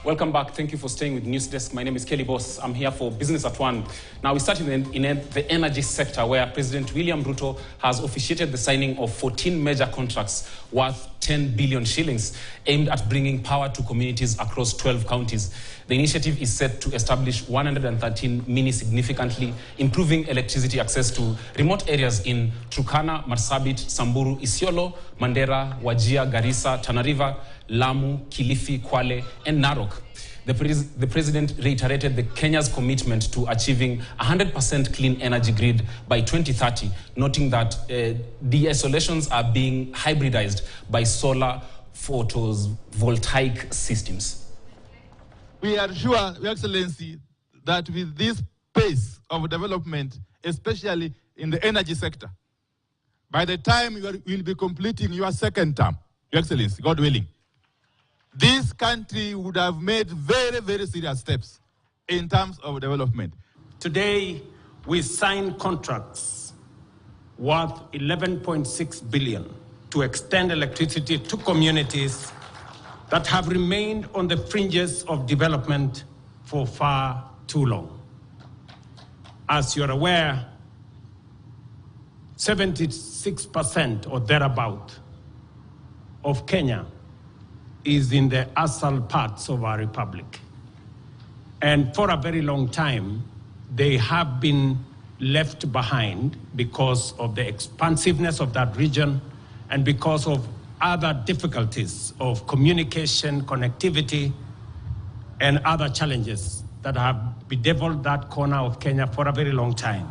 Welcome back. Thank you for staying with Newsdesk. My name is Kelley Boss. I'm here for Business at One. Now, we start in the energy sector, where President William Ruto has officiated the signing of 14 major contracts worth 10 billion shillings aimed at bringing power to communities across 12 counties. The initiative is set to establish 113 mini significantly improving electricity access to remote areas in Turkana, Marsabit, Samburu, Isiolo, Mandera, Wajir, Garissa, Tana River, Lamu, Kilifi, Kwale, and Narok. The president reiterated Kenya's commitment to achieving 100% clean energy grid by 2030, noting that de-isolations are being hybridized by solar photovoltaic systems. We are sure, Your Excellency, that with this pace of development, especially in the energy sector, by the time you will be completing your second term, Your Excellency, God willing, this country would have made very, very serious steps in terms of development. Today, we signed contracts worth 11.6 billion to extend electricity to communities that have remained on the fringes of development for far too long. As you're aware, 76% or thereabout of Kenya is in the asal parts of our republic. And for a very long time, they have been left behind because of the expansiveness of that region and because of other difficulties of communication, connectivity, and other challenges that have bedeviled that corner of Kenya for a very long time.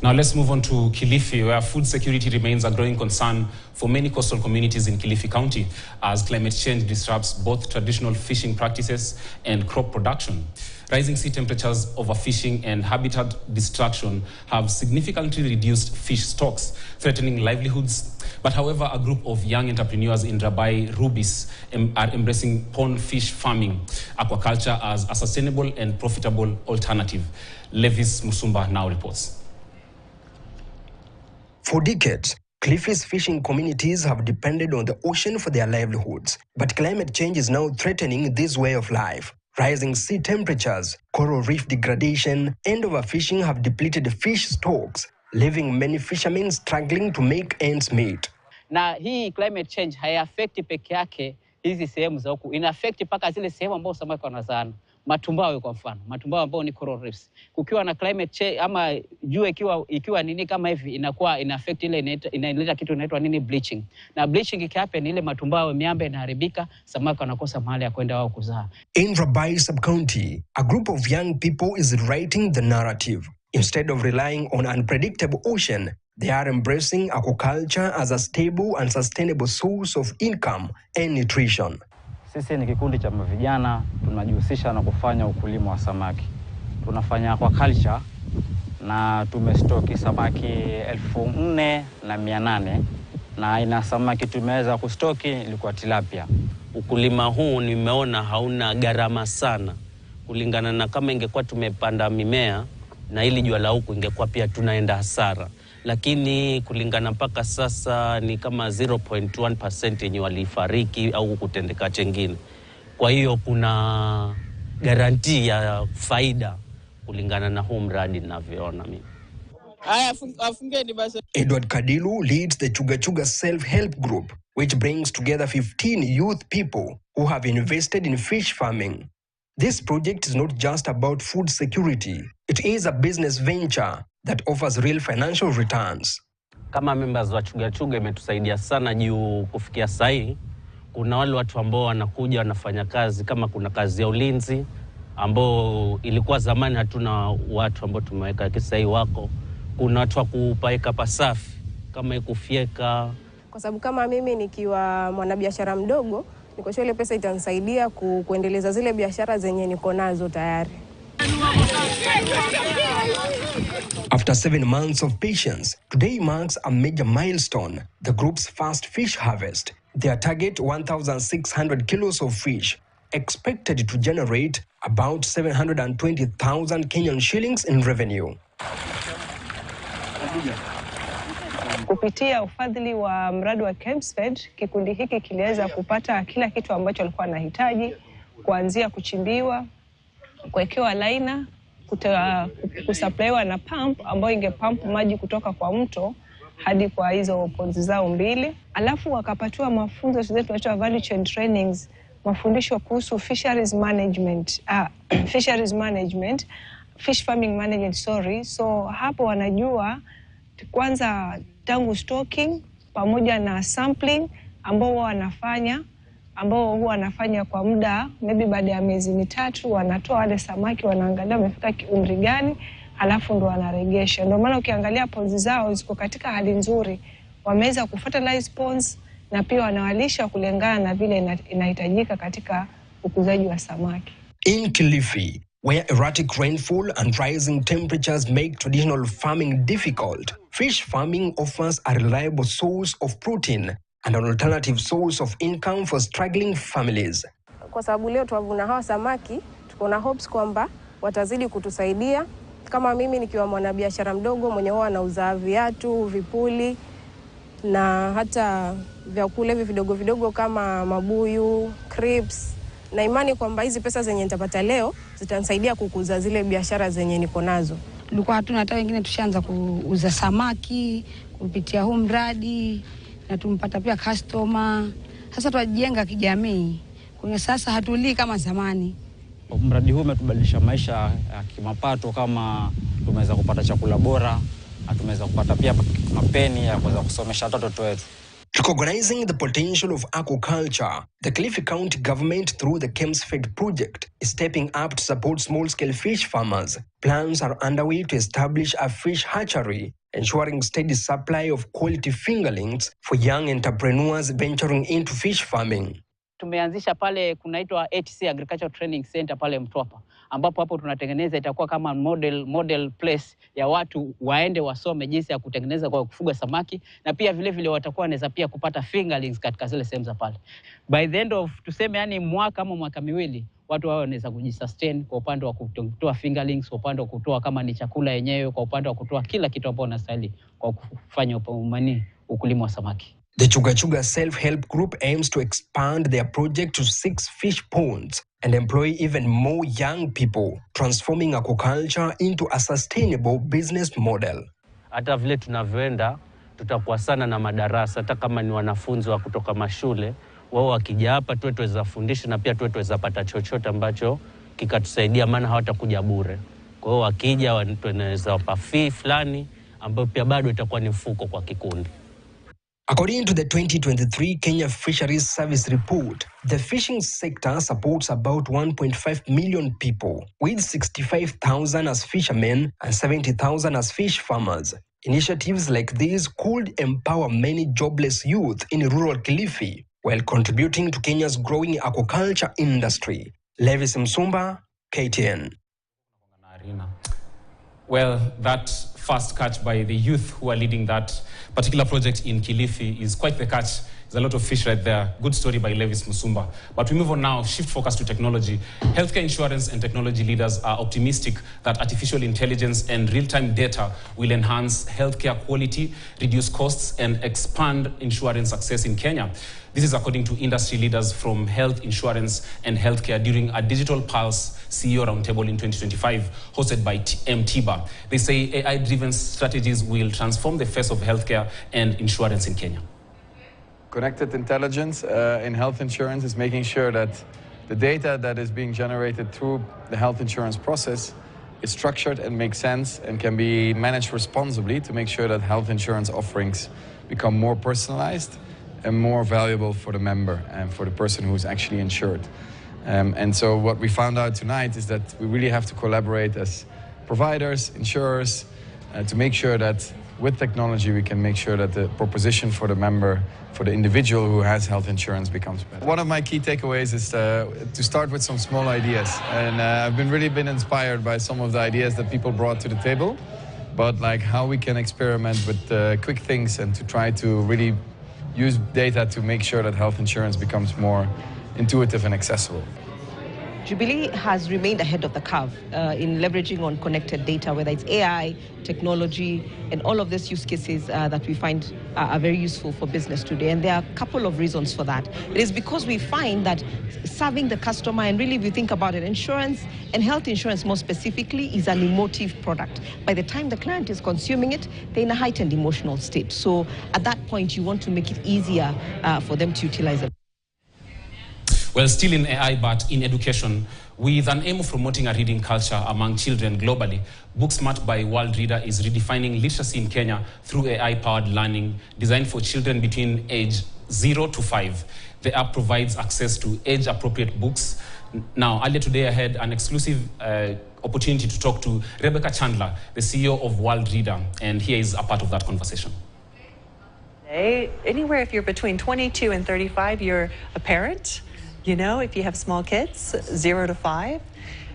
Now let's move on to Kilifi, where food security remains a growing concern for many coastal communities in Kilifi County as climate change disrupts both traditional fishing practices and crop production. Rising sea temperatures, overfishing, and habitat destruction have significantly reduced fish stocks, threatening livelihoods. But however, a group of young entrepreneurs in Rabai Rubis are embracing pond fish farming, aquaculture as a sustainable and profitable alternative. Levis Musumba now reports. For decades, Kilifi's fishing communities have depended on the ocean for their livelihoods. But climate change is now threatening this way of life. Rising sea temperatures, coral reef degradation, and overfishing have depleted fish stocks, leaving many fishermen struggling to make ends meet. Na hii climate change haiaffecti peke yake hizi sehemu za huku, inaaffecti paka zile sehemu ambao samaki wanazana. Matumbawe kwa mfano, matumbawe ambao ni coral reefs. Kukiwa na climate change ama jua ikiwa nini kama hivi inakuwa inaffect ile inaleta kitu inaitwa nini bleaching. Na bleaching ikihappen ile matumbawe miamba inaharibika, samaki wanakosa mahali ya kwenda wao kuzaa. In Rabai sub-county, a group of young people is writing the narrative. Instead of relying on unpredictable ocean, they are embracing aquaculture as a stable and sustainable source of income and nutrition. Sisi ni kikundi cha vijana, tunajihusisha na kufanya ukulima wa samaki. Tunafanya aquaculture na tumestoki samaki 4,800 na ina samaki tumeweza kustoki ilikuwa tilapia. Ukulima huu nimeona hauna gharama sana kulingana na kama ingekuwa tumepanda mimea na ili jua la huku ingekuwa pia tunaenda hasara. Lakini kulingana mpaka sasa ni kama 0.1% yenye walifariki au kutendeka chengine. Kwa hiyo kuna garanti ya faida kulingana na huu mradi ninavyoona mimi. Edward Kadilu leads the Chuga Chuga self-help group, which brings together 15 youth people who have invested in fish farming. This project is not just about food security. It is a business venture that offers real financial returns. Kama members wa Chuga Chuga imetusaidia sana juu kufikia sahi. Kuna wale watu ambao wanakuja wanafanya kazi kama kuna kazi ya ulinzi ambao ilikuwa zamani hatuna watu ambao tumeweka kisai wako. Kuna watu wa kupaeka pasafi kama kufyeka. Kwa sababu kama mimi nikiwa mwanabiashara mdogo, niko sure ile pesa itanisaidia kuendeleza zile biashara zenye niko nazo tayari. After 7 months of patience, today marks a major milestone, the group's first fish harvest. Their target 1,600 kilos of fish, expected to generate about 720,000 Kenyan shillings in revenue. Kupitia ufadhili wa mradi wa Kemsfed, kikundi hiki kiliweza kupata kila kitu ambacho walikuwa wanahitaji, kuanzia kuchimbiwa, kuwekewa laina, kusupplywa na pump ambayo ingepump maji kutoka kwa mto hadi kwa hizo ponds zao mbili. Alafu wakapatiwa mafunzo tunaitwa value chain trainings, mafundisho kuhusu fisheries management, fish farming management, So hapo wanajua kwanza tangu stocking pamoja na sampling ambao huwa wanafanya kwa muda, maybe baada ya miezi mitatu wanatoa wale samaki, wanaangalia wamefika umri gani, alafu ndo wanaregesha. Ndio maana ukiangalia ponds zao ziko katika hali nzuri, wameweza kufertilize ponds na pia wanawalisha kulingana na vile inahitajika katika ukuzaji wa samaki. In Kilifi, where erratic rainfall and rising temperatures make traditional farming difficult, fish farming offers a reliable source of protein and an alternative source of income for struggling families. Kwa sababu leo tuwavuna hawa samaki, tuko na hopes kwamba watazidi kutusaidia. Kama mimi nikiwa mwanabiashara mdogo mwenye huwa anauza viatu, vipuli na hata vyakula hivi vidogo vidogo kama mabuyu, crisps, na imani kwamba hizi pesa zenye nitapata leo zitanisaidia kukuza zile biashara zenye niko nazo. Tulikuwa hatuna, hata wengine tushaanza kuuza samaki kupitia huu mradi na tumpata pia customer. Sasa tunajenga kijamii. Kwa sasa hatulii kama zamani. Mradi huu umetubadilisha maisha ya kimapato, kama tumeweza kupata chakula bora, tumeweza kupata pia mapeni ya kuweza kusomesha watoto wetu. Recognizing the potential of aquaculture, the Kilifi County government through the Kemsfed project is stepping up to support small-scale fish farmers. Plans are underway to establish a fish hatchery, ensuring steady supply of quality fingerlings for young entrepreneurs venturing into fish farming. Tumeanzisha pale kunaitwa HC Agricultural Training Center pale Mtwapa, ambapo hapo tunatengeneza, itakuwa kama model place ya watu waende wasome jinsi ya kutengeneza kwa kufuga samaki, na pia vile watakuwa wanaweza pia kupata fingerlings katika zile sehemu za pale. By the end of tuseme yani mwaka ama mwaka miwili, watu wao wanaweza kujisustain kwa upande wa kutoa fingerlings, kwa upande wa kutoa kama ni chakula yenyewe, kwa upande wa kutoa kila kitu ambacho unastahili kwa kufanya ukulima wa samaki. The Chuga Chuga Self-Help Group aims to expand their project to 6 fish ponds and employ even more young people, transforming aquaculture into a sustainable business model. Hata vile tunavyoenda, tutakuwa sana na madarasa, hata kama ni wanafunzi wa kutoka mashule, wao wakija hapa tuweza fundisha na pia tuweza pata chochote ambacho kikatusaidia, maana hawatakuja bure. Kwa hiyo wakija tunaweza wapa fee fulani ambayo pia bado itakuwa ni mfuko kwa kikundi. According to the 2023 Kenya Fisheries Service report, the fishing sector supports about 1.5 million people, with 65,000 as fishermen and 70,000 as fish farmers. Initiatives like these could empower many jobless youth in rural Kilifi, while contributing to Kenya's growing aquaculture industry. Levis Msumba, KTN. Well, that first catch by the youth who are leading that particular project in Kilifi is quite the catch. There's a lot of fish right there. Good story by Levis Musumba. But we move on now, shift focus to technology. Healthcare insurance and technology leaders are optimistic that artificial intelligence and real-time data will enhance healthcare quality, reduce costs, and expand insurance access in Kenya. This is according to industry leaders from health insurance and healthcare during a Digital Pulse CEO Roundtable in 2025, hosted by MTIBA. They say AI-driven strategies will transform the face of healthcare and insurance in Kenya. Connected intelligence in health insurance is making sure that the data that is being generated through the health insurance process is structured and makes sense and can be managed responsibly to make sure that health insurance offerings become more personalized and more valuable for the member and for the person who's actually insured. And so what we found out tonight is that we really have to collaborate as providers, insurers, to make sure that with technology we can make sure that the proposition for the member, for the individual who has health insurance, becomes better. One of my key takeaways is to start with some small ideas. And I've really been inspired by some of the ideas that people brought to the table, but like how we can experiment with quick things and to try to really use data to make sure that health insurance becomes more intuitive and accessible. Jubilee has remained ahead of the curve in leveraging on connected data, whether it's AI, technology, and all of these use cases that we find are very useful for business today. And there are a couple of reasons for that. It is because we find that serving the customer, and really if you think about it, insurance and health insurance more specifically is an emotive product. By the time the client is consuming it, they're in a heightened emotional state. So at that point, you want to make it easier for them to utilize it. Well, still in AI, but in education, with an aim of promoting a reading culture among children globally, Booksmart by World Reader is redefining literacy in Kenya through AI-powered learning designed for children between age 0 to 5. The app provides access to age-appropriate books. Now, earlier today, I had an exclusive opportunity to talk to Rebecca Chandler, the CEO of World Reader, and here is a part of that conversation. Anywhere if you're between 22 and 35, you're a parent. You know, if you have small kids, 0 to 5,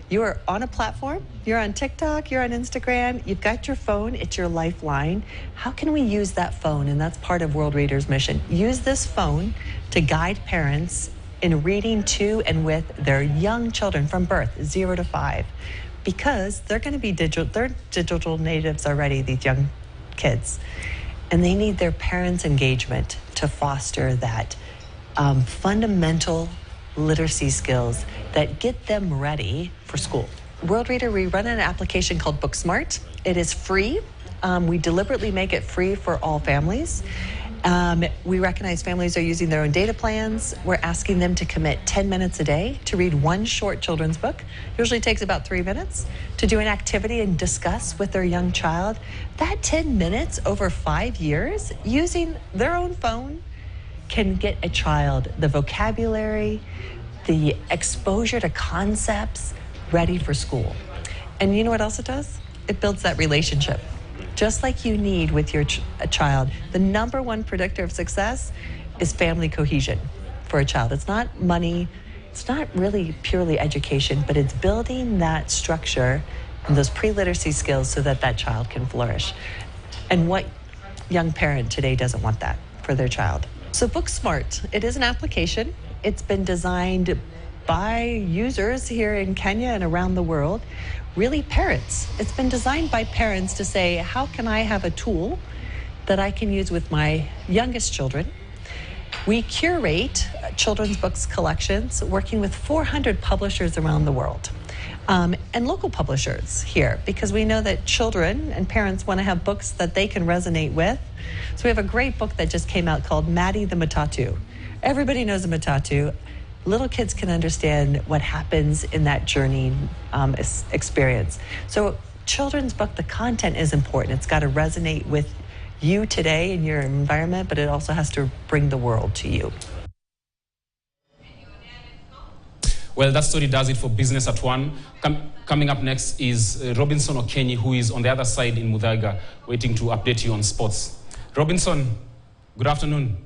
you are on a platform, you're on TikTok, you're on Instagram, you've got your phone, it's your lifeline. How can we use that phone? And that's part of World Reader's mission. Use this phone to guide parents in reading to and with their young children from birth, 0 to 5, because they're going to be they're digital natives already, these young kids. And they need their parents' engagement to foster that fundamental literacy skills that get them ready for school. World Reader, we run an application called Booksmart. It is free. We deliberately make it free for all families. We recognize families are using their own data plans. We're asking them to commit 10 minutes a day to read one short children's book. Usually takes about 3 minutes to do an activity and discuss with their young child. That 10 minutes over 5 years using their own phone can get a child the vocabulary, the exposure to concepts ready for school. And you know what else it does? It builds that relationship. Just like you need with your child, the #1 predictor of success is family cohesion for a child. It's not money, it's not really purely education, but it's building that structure and those pre-literacy skills so that that child can flourish. And what young parent today doesn't want that for their child? So Booksmart, it is an application. It's been designed by users here in Kenya and around the world, really parents. It's been designed by parents to say, how can I have a tool that I can use with my youngest children? We curate children's books collections, working with 400 publishers around the world. And local publishers here, because we know that children and parents want to have books that they can resonate with. So we have a great book that just came out called Maddie the Matatu. Everybody knows a matatu. Little kids can understand what happens in that journey experience. So children's book, the content is important. It's got to resonate with you today in your environment, but it also has to bring the world to you. Well, that story does it for Business at 1. Coming up next is Robinson Okenyi, who is on the other side in Muthaiga, waiting to update you on sports. Robinson, good afternoon.